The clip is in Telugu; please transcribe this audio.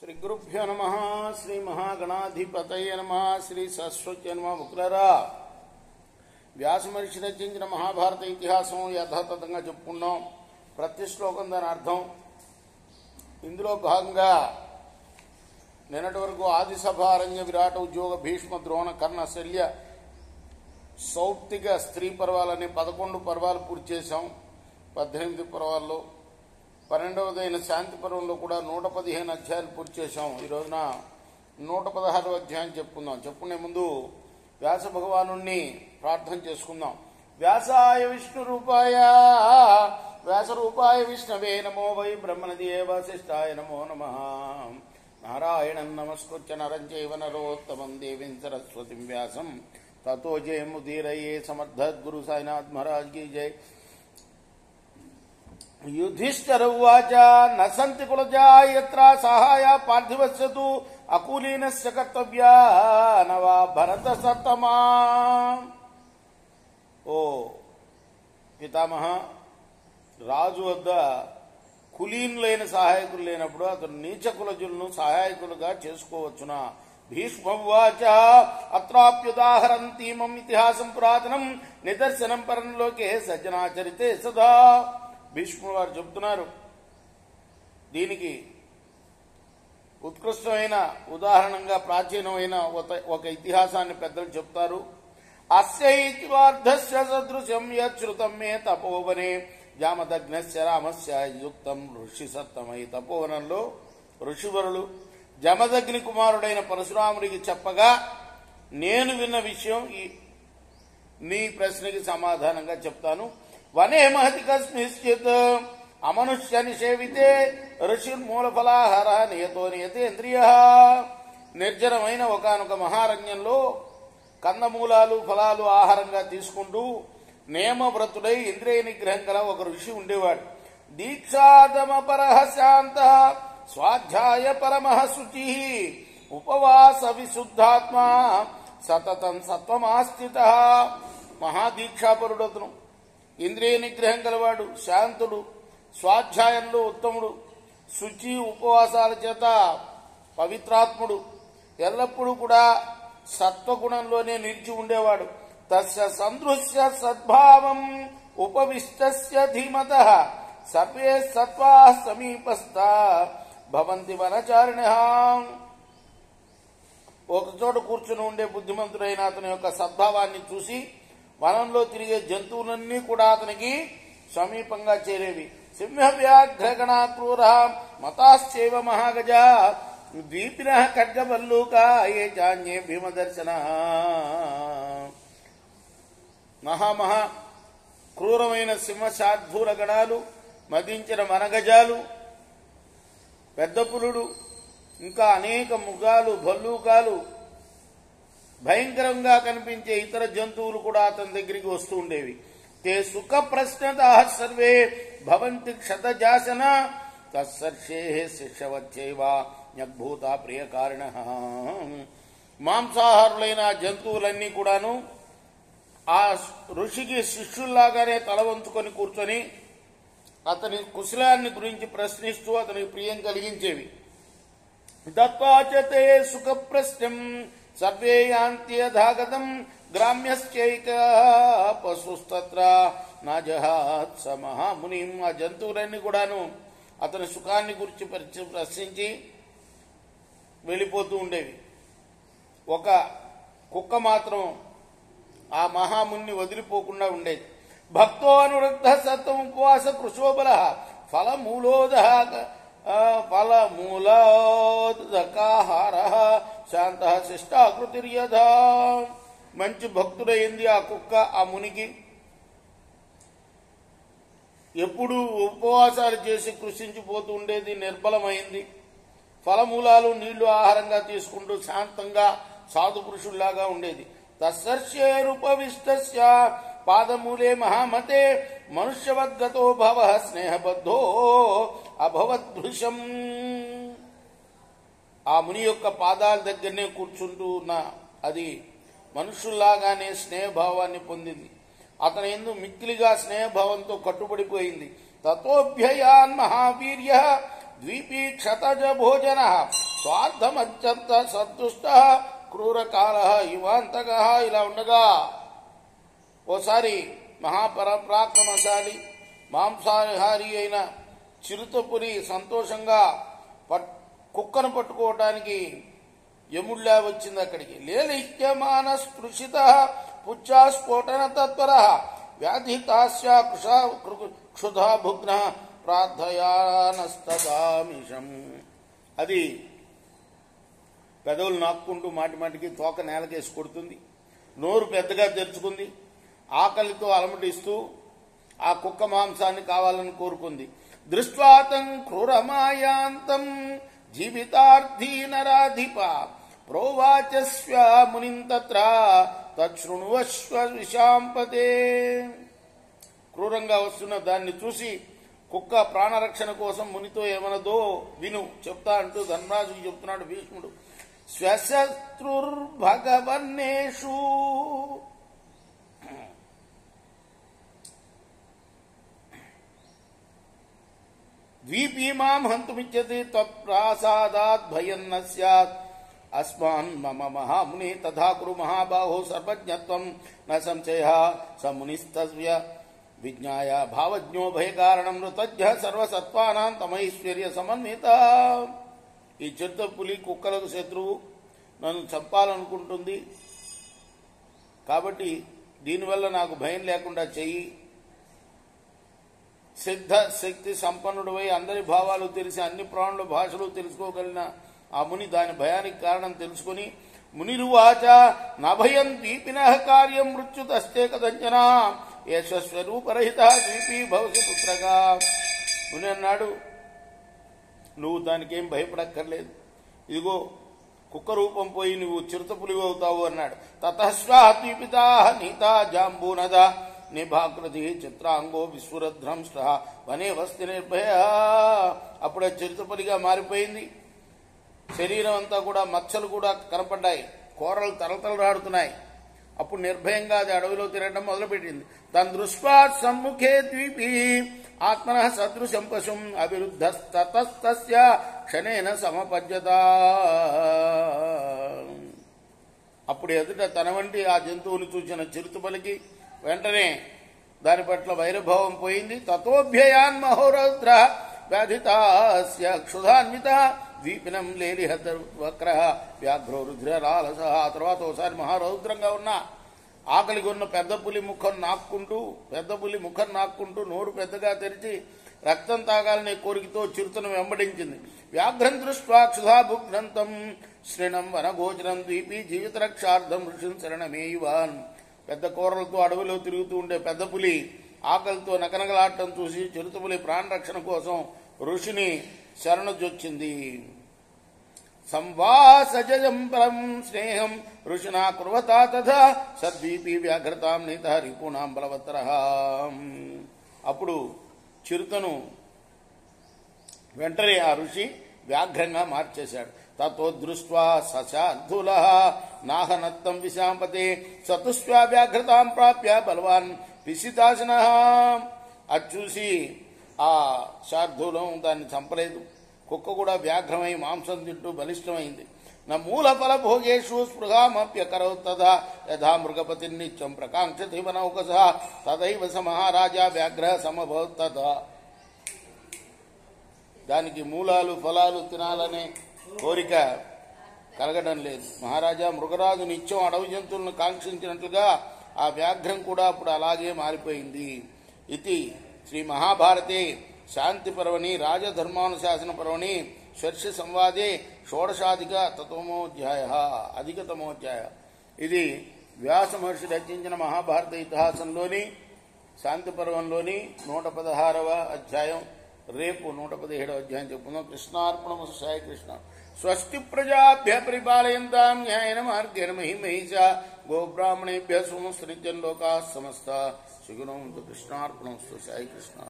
శ్రీ గురుభ్యో నమ. శ్రీ మహాగణాధిపతయ నమ. శ్రీ సరస్వతి నమ. ముకులరా వ్యాస మహర్షి రచించిన మహాభారత ఇతిహాసం యథాతథంగా చెప్పుకున్నాం. ప్రతి శ్లోకం దాని అర్థం. ఇందులో భాగంగా నిన్నటి వరకు ఆదిసభ, అరణ్య, విరాట, ఉద్యోగ, భీష్మ, ద్రోణ, కర్ణ, శల్య, సౌప్తిక, స్త్రీ పర్వాలని 11 పర్వాలు పూర్తి చేశాం. 18 పర్వాల్లో 12వదైన శాంతి పర్వంలో కూడా 115 అధ్యాయాలు పూర్తి చేశాం. ఈ రోజున 116వ అధ్యాయం చెప్పుకునే ముందు వ్యాస భగవాను ప్రార్థన చేసుకుందాం. వ్యాసాయ విష్ణు రూపాయ వ్యాస రూపాయ విష్ణవే నమో వై బ్రహ్మణదియే వశిష్ఠాయ నమో నమ. నారాయణం నమస్కృత్య నరం చైవ నరోత్తమం దేవీం సరస్వతిం వ్యాసం తతో జయముదీరయే. సమర్థద్గురు సాయినాథ్ మహారాజ్ की जय. युधिष्ठिर उवाच न सन्ति कुलजा यत्र सहाय पार्थिवस्य तु अकुलीनस्य कर्तव्या न वा भरत सत्तमा. ఓ పితామహ, రాజు వద్ద కులీనులైన సహాయకులు లేనప్పుడు అతను నీచ కులజులను సహాయకులుగా చేసుకోవచ్చునా? భీష్మవాచ అత్రాప్యుదాహరంతీమం ఇతిహాసం పురాతనం నిదర్శనం పరంలోకే సజ్జనాచరితే సదా. భీష్ముడు వారు చెబుతున్నారు, దీనికి ఉత్కృష్టమైన ఉదాహరణంగా ప్రాచీనమైన ఒక ఇతిహాసాన్ని పెద్దలు చెప్తారు. అస్యైతివార్ధస్య సదృశం యచ్రుతం మే తపోవనే జామదగ్నస్య రామస్య యుక్తం ఋషి సత్తమై. తపోవనంలో ఋషివరులు జమదగ్ని కుమారుడైన పరశురాముడికి చెప్పగా నేను విన్న విషయం నీ ప్రశ్నకి సమాధానంగా చెప్తాను. వనే మహతి కస్మిశ్చిత్ అమనుష్య నిషేవితే ఋషిర్మూల ఫలాహార నియతో నియతేంద్రియ. నిర్జనమైన ఒకానొక మహారణ్యంలో కందమూలాలు ఫలాలు ఆహారంగా తీసుకుంటూ నియమవ్రతుడై ఇంద్రియ నిగ్రహం గల ఒక ఋషి ఉండేవాడు. దీక్షాదమ పరః శాంత స్వాధ్యాయ పరమః శుచి ఉపవాస విశుద్ధాత్మా సతతం సత్వమాస్థిత. మహాదీక్షాపరుడతను, ఇంద్రియ నిగ్రహం గలవాడు, శాంతుడు, స్వాధ్యాయంలో ఉత్తముడు, శుచి ఉపవాసాల చేత పవిత్రాత్ముడు, ఎల్లప్పుడూ కూడా సత్వగుణంలోనే నిలిచి ఉండేవాడు. తస్య సందృశ్య సద్భావం ఉపవిష్టస్య ధీమతః సర్వే సత్వా సమీపస్థా భవంతి వనచారిణః. ఒకచోట కూర్చుని ఉండే బుద్ధిమంతుడైన అతని యొక్క సద్భావాన్ని చూసి వనంలో తిరిగే జంతువులన్నీ కూడా అతనికి సమీపంగా చేరేవి. సింహ వ్యాఘ్రగణ క్రూర మతాశ్చైవ మహాగజ ద్వీపిన ఖడ్గవల్లూకా ఏ చాన్యే భీమదర్శన. మహామహా క్రూరమైన సింహ శార్దూల గణాలు, మదించిన వనగజాలు, పెద్ద పులుడు, ఇంకా అనేక మృగాలు, భల్లూకాలు, భయంకరంగా కనిపించే ఇతర జంతువులు కూడా అతని దగ్గరికి వస్తూ ఉండేవి. తే సుఖ ప్రశ్నదా సర్వే భవంతి క్షతజాసన తత్సర్షే శిష్యవచ్చైవ న్యగ్భూత ప్రియకారిణ. మాంసాహారులైన జంతువులన్నీ కూడాను ఆ ఋషికి శిష్యుల్లాగానే తల వంచుకొని కూర్చొని అతని కుశలాన్ని గురించి ప్రశ్నిస్తూ అతనికి ప్రియం కలిగించేవి. దత్వాచతే సుఖ ప్రశ్నం సర్వే యాంతి యథాగతం గ్రామ్యశ్చైక పశుస్తత్ర నాజహాత్ స మహామునిం. ఆ జంతువులన్నీ కూడాను అతని సుఖాన్ని గురించి ప్రశ్నించి వెళ్ళిపోతూ ఉండేవి. ఒక కుక్క మాత్రం ఆ మహాముని వదిలిపోకుండా ఉండేది. భక్తో అనురక్త సత్వం ఉపవాస కృశోబల ఫలమూలోదకాహార శాంత శిష్టాకృతిర్యథా. మంచి భక్తుడైంది ఆ కుక్క ఆ మునికి. ఎప్పుడూ ఉపవాసాలు చేసి కృషించిపోతూ ఉండేది, నిర్బలమైంది. ఫలమూలాలు నీళ్లు ఆహారంగా తీసుకుంటూ శాంతంగా సాధు పురుషుల్లాగా ఉండేది. తస్సేరుపవిష్టస్య పాదమూలే మహామతే మనుష్యవద్గతో భవ స్నేహబద్ధో అభవద్భృశం. ఆ ముని యొక్క పాదాల దగ్గరనే కూర్చుంటూ ఉన్న అది మనుషుల్లాగానే స్నేహభావాన్ని పొందింది. అతని యందు మిక్కిలిగా స్నేహభావంతో కట్టుబడిపోయింది. తతోభ్యయాన్ మహావీర్య ద్వీపీ క్షతజ భోజన స్వార్థమత్యంత సద్దుష్ట క్రూరకాల ఇవాంతక. ఇలా ఉండగా ఓసారి మహాపరాక్రమశాలి మాంసాహారి అయిన చిరుతపురి సంతోషంగా కుక్కను పట్టుకోవటానికి యముళ్ళా వచ్చింది అక్కడికి. లేలిహ్యమాన స్పృశిత పుచ్చాస్ఫోటన తత్పర వ్యాధితాస్య క్షుధా భుగ్న ప్రార్థయానస్తదామిషం. అది పెదవులు నాక్కుంటూ మాటి మాటికి తోక నేలకేసి కొడుతుంది. నోరు పెద్దగా తెరుచుకుంది. ఆకలితో అలమటిస్తూ ఆ కుక్క మాంసాన్ని కావాలని కోరుకుంది. దృష్ట్వాతం క్రూరమాయాంతం జీవితార్థీ నరాధిప ప్రోవాచస్వ మునిం తత్ర తశృణువశ్వ విశాంపతే. క్రూరంగా వస్తున్న దాన్ని చూసి కుక్క ప్రాణరక్షణ కోసం మునితో ఏమనదో విను, చెప్తా అంటూ ధర్మరాజుకి చెప్తున్నాడు భీష్ముడు. స్వశత్రుర్భగవన్నేషు ద్వీపీమాం హంతుమిచ్చతి తత్ప్రాసాదాత్ భయం న స్యాత్ అస్మాన్ మమ మహాముని తథా కురు మహాబాహో సర్వజ్ఞత్వం న సంశయ స మునిస్తవ్య విజ్ఞాయ భావజ్ఞో భయకారణం ఋతజ్ఞ సర్వసత్వానాం తమైశ్వర్య సమన్విత. ఈ చిరుత పులి కుక్కలకు శత్రువు, నన్ను చంపాలనుకుంటుంది, కాబట్టి దీనివల్ల నాకు భయం లేకుండా చెయ్యి. సిద్ధ శక్తి సంపన్నుడివై అందరి భావాలు తెలిసి అన్ని ప్రాణుల భాషలు తెలుసుకోగలిగిన ఆ ముని దాని భయానికి కారణం తెలుసుకుని మునిరువాచ నభయం దీపినః కార్యం మృత్యుతస్తే కదంచన యశస్వరూపరహిత దీపీ భవసి పుత్రగా. ముని అన్నాడు, నువ్వు దానికేం భయపడక్కర్లేదు, ఇదిగో కుక్క రూపం పోయి నువ్వు చిరుతపులివి అవుతావు అన్నాడు. తతస్వాద్వీపితా నీతా జాంబూనద నిభాకృతి చిత్రాంగో విశ్వరధ్రంష్ట వనే వస్తి నిర్భయ. అప్పుడే చిరుతపులిగా మారిపోయింది. శరీరం అంతా కూడా మచ్చలు కూడా కనపడ్డాయి, కూరలు తలతలరాడుతున్నాయి. అప్పుడు నిర్భయంగా అది అడవిలో తిరగడం మొదలుపెట్టింది. తన్ దృష్ట్వా సమ్ముఖే ద్వీపీ ఆత్మన సదృశం పశుం అవిరుద్ధస్తస్య క్షణేన సమపద్యత. అప్పుడు ఎదుట తన వంటి ఆ జంతువుని చూసిన చిరుతపులికి వెంటనే దాని పట్ల వైరభావం పోయింది. తతోభ్యయాన్ మహోరౌద్ర వ్యాధితాస్య క్షుధాన్విత ద్వీపినం లేలిహత వక్ర వ్యాఘ్రో రుద్రరాలస. ఆ తర్వాత ఒకసారి మహారౌద్రంగా ఉన్న ఆకలిగా ఉన్న పెద్ద పులి ముఖం నాక్కుంటూ నోరు పెద్దగా తెరిచి రక్తం తాగాలనే కోరికతో చిరుతను వెంబడించింది. వ్యాఘ్రం దృష్ట్వా క్షుధాభుగ్నంతం శ్రీణం వనగోచరం ద్వీపీ జీవిత రక్షార్థం ఋషిం శరణమేయువాన్. పెద్ద కూరలతో అడవిలో తిరుగుతూ ఉండే పెద్ద పులి ఆకలితో నకనకలాడటం చూసి చిరుతపులి ప్రాణరక్షణ కోసం ఋషిని శరణుజొచ్చింది. సంవాసజం పరం స్నేహం ఋషినా కుర్వతా తథా సద్వీపీ వ్యాఘ్రతాం నీత రిపుణాం బలవత్తర. అప్పుడు చిరుతను వెంటనే ఆ ఋషి వ్యాఘ్రంగా మార్చేశాడు. తతో దృష్ట్వా సశార్ధుల నాహనత్తం విశాంపతే సతుష్వా వ్యాఘ్రతాం ప్రాప్య బలవాన్ పిసితాసన. అది చూసి ఆ శార్ధూలం దాన్ని చంపలేదు. కుక్క కూడా వ్యాఘ్రమై మాంసం తింటూ బలిష్టమైంది. నా మూల ఫల భోగేషు స్పృహామప్యకరౌ తథా యథా మృగపతి నిత్యం ప్రకాంక్షతి వనౌకస తదైవ స మహారాజా వ్యాఘ్ర సమభవత్ తథా. దానికి మూలాలు ఫలాలు తినాలనే కోరిక కలగడం లేదు. మహారాజా మృగరాజు నిత్యం అడవి జంతువులను కాంక్షించినట్లుగా ఆ వ్యాఘ్రం కూడా అప్పుడు అలాగే మారిపోయింది. ఇది శ్రీ మహాభారతే శాంతి పర్వణి రాజధర్మానుశాసన పర్వణి షర్ష సంవాదే షోడశాధిక అధికతమోధ్యాయ. ఇది వ్యాస మహర్షి రచించిన మహాభారత ఇతిహాసంలోని శాంతి పర్వంలోని 116వ అధ్యాయం. రేపు 117వ అధ్యాయం చెప్పుకుందాం. కృష్ణార్పణమస్తు. సాయి కృష్ణ. స్వస్తి ప్రజాభ్య పరిపాలయంతాం న్యాయేన మార్గేణ మహిమహిషా గోబ్రాహ్మణేభ్య సోమస్సృజ్యం లోకాః సమస్తా సుఖినో భవంతు. కృష్ణార్పణమస్తు. సాయి కృష్ణ.